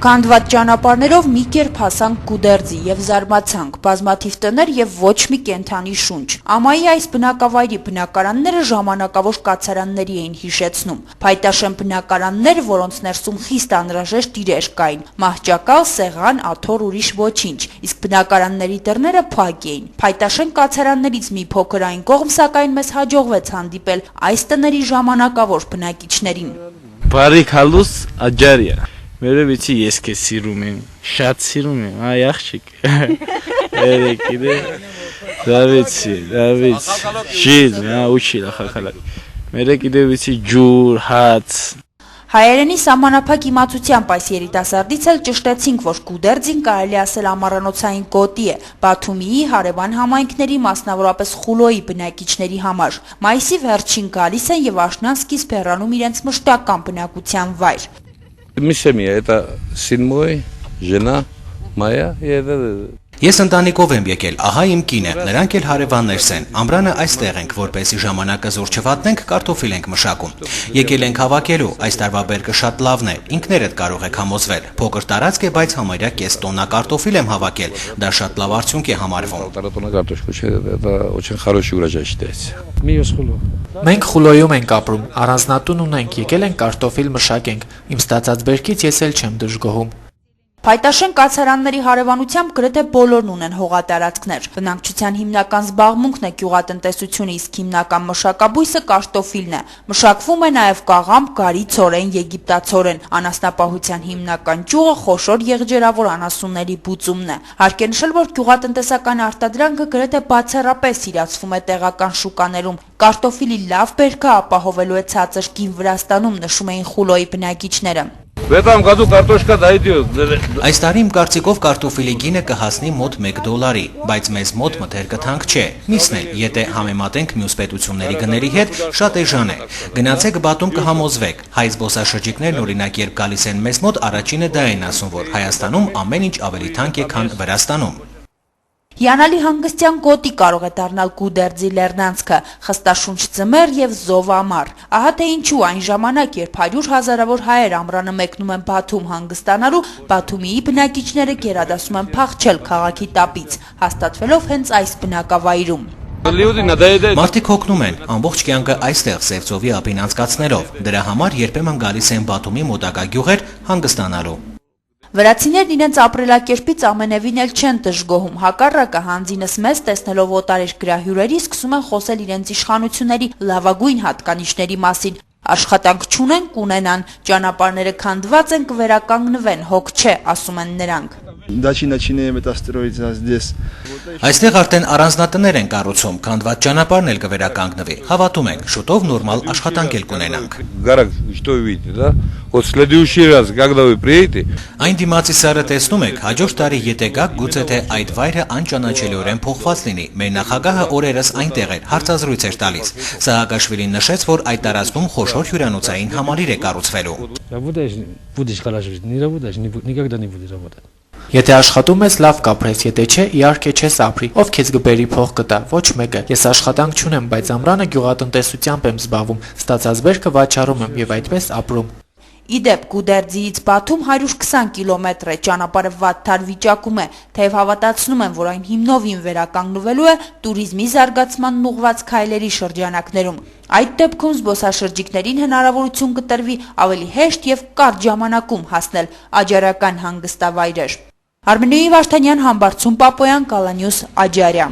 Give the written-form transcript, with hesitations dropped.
Քանդված ճանապարհներով մի կերպ հասանք Գուդերձի եւ զարմացանք, բազմաթիվ տներ եւ ոչ մի կենդանի շունչ։ Ամայի այս բնակավայրի բնակարանները ժամանակավոր կացարանների էին հիշեցնում։ Փայտաշեն բնակարաններ, որոնց ներսում խիստ անհրաժեշտ իրեր կային՝ մահճակալ, սեղան, աթոռ, ուրիշ ոչինչ, իսկ բնակարանների դռները փակ էին։ Փայտաշեն կացարաններից մի փոքր այն կողմ, սակայն մեզ հաջողվեց հանդիպել այս տների ժամանակավոր բնակիչներին։ Բարի քալուս Աջարիա։ Մերևիցի ես քեզ սիրում եմ, շատ սիրում եմ, այ աղջիկ։ Երեկիդե Դավիթի, շիլ, ուչիլա խախալակ։ Մերեկիդե վիցի ջուր, հաց։ Հայերենի սահմանափակ իմացությամբ այս երիտասարդից էլ ճշտեցինք, որ Գուդերձին կարելի ասել ամառանոցային գոտի է Բաթումիի հարևան համայնքների, մասնավորապես Խուլոյի բնակիչների համար։ Մայիսի վերջին գալիս են եւ աշնան սկիզբ հեռանում իրենց մշտական բնակության վայր։ Mi semia, это сын мой, жена моя, и это... Ես ընտանիքով եմ եկել, ահա իմ կինը, նրանք էլ հարևաններս են, ամռանը այստեղ ենք, որպեսզի ժամանակը զուր չվատնենք, կարտոֆիլ ենք մշակում։ Եկել ենք հավաքելու, այս տարվա բերքը շատ լավն է, ինքներդ կարող եք համոզվել։ Փոքր տարածք է, բայց համարյա կես տոննա կարտոֆիլ եմ հավաքել, դա շատ լավ արդյունք է համարվում։ Մենք Խուլոյում ենք ապրում, առանձնատուն ունենք, եկել ենք կարտոֆիլ մշակենք, իմ ստացած բերքից ես էլ չեմ դժգոհում։ Փայտաշեն կացարանների հարևանությամբ գրեթե բոլորն ունեն հողատարածքներ։ Բնակչության հիմնական զբաղմունքն է գյուղատնտեսությունը, իսկ հիմնական մշակաբույսը կարտոֆիլն է։ Մշակվում է նաև կաղամբ, գարի, ցորեն, եգիպտացորեն։ Անասնապահության հիմնական ճյուղը խոշոր եղջերավոր անասունների բուծումն է։ Հարկ է նշել, որ գյուղատնտեսական արտադրանքը գրեթե բացառապես իրացվում է տեղական շուկաներում։ Կարտոֆիլի լավ բերքը ապահովելու է ցածր գին Վրաստանում, նշում էին Խուլոյի բնակիչները։ Այս տարի իմ կարծիքով կարտոֆիլի գինը կհասնի մոտ $1, բայց մեզ մոտ մթերքթանք չէ։ Միսն էլ, եթե համեմատենք մյուս պետությունների գների հետ, շատ էժան է։ Գնացեք Բաթում կհամոզվեք։ Հայ զբոսաշրջիկներն օրինակ երբ գալիս են մեզ մոտ, առաջինը դա են ասում, որ Հայաստանում ամեն ինչ ավելի թանկ է, քան Վրաստանում։ Հիանալի հանգստյան գոտի կարող է դառնալ Գուդերձի լեռնանցքը, խստաշունչ ձմեռ եւ զովամառ։ Ահա թե ինչու այն ժամանակ, երբ 100 հազարավոր հայեր ամռանը մեկնում են Բաթում հանգստանալու, Բաթումիի բնակիչները գերադասում են փախչել քաղաքի տապից, հաստատվելով հենց այս բնակավայրում։ Մարդիկ հոգնում են, ամբողջ կյանքը այստեղ Սևծովի ափին անցկացնելով, դրա համար երբեմն գալիս են Բաթումի մոտակա գյուղեր հանգստանալու։ Վրացիներն իրենց ապրելակերպից ամենևին էլ չեն դժգոհում, հակառակը հանձինս մեզ տեսնելով օտարերկրյա հյուրերի սկսում են խոսել իրենց իշխանությունների լավագույն հատկանիշների մասին։ Աշխատանք չունեն, կունենան, ճանապարհները քանդված են, կվերականգնվեն, հոգ չէ, ասում են նրանք։ Այստեղ արդեն առանձնատներ են կառուցում, քանդված ճանապարհն էլ կվերականգնվի։ Հավատում ենք, շուտով նորմալ աշխատանք էլ կունենանք։ Այն դիմացի սարը տեսնում եք, հաջորդ տարի եթե գաք, գուցե թե այդ վայրը անճանաչելիորեն փոխված լինի։ Մեր նախագահը օրերս այնտեղ էր, հարցազրույց էր տալիս։ Սահակաշվիլին նշեց, որ այդ տարածքում խոշոր հյուրանոցային համալիր է կառուցվելու։ Եթե աշխատում ես, լավ կապրես, եթե չէ, իհարկե չես ապրի, ով քեզ կբերի փող կտա, ոչ մեկը։ Ես աշխատանք չունեմ, բայց ամռանը գյուղատնտեսությամբ եմ զբաղվում, ստացած բերքը վաճառում եմ եւ այդպես ապրում։ Իդեպ Գուդերձիից Բաթում 120 կիլոմետր է, ճանապարհը վատթար վիճակում է, թեև հավատացնում են, որ այն հիմնովին վերականգնվելու է տուրիզմի զարգացմանն ուղղված քայլերի շրջանակներում։ Այդ դեպքում զբոսաշրջիկներին հնարավորություն կտրվի ավելի հեշտ եւ կարճ ժամանակում հասնել աջարական հանգստավայրեր։ Արմենուհի Վարդանյան, Համբարձում Պապոյան, Կալանյուս, Աջարիա։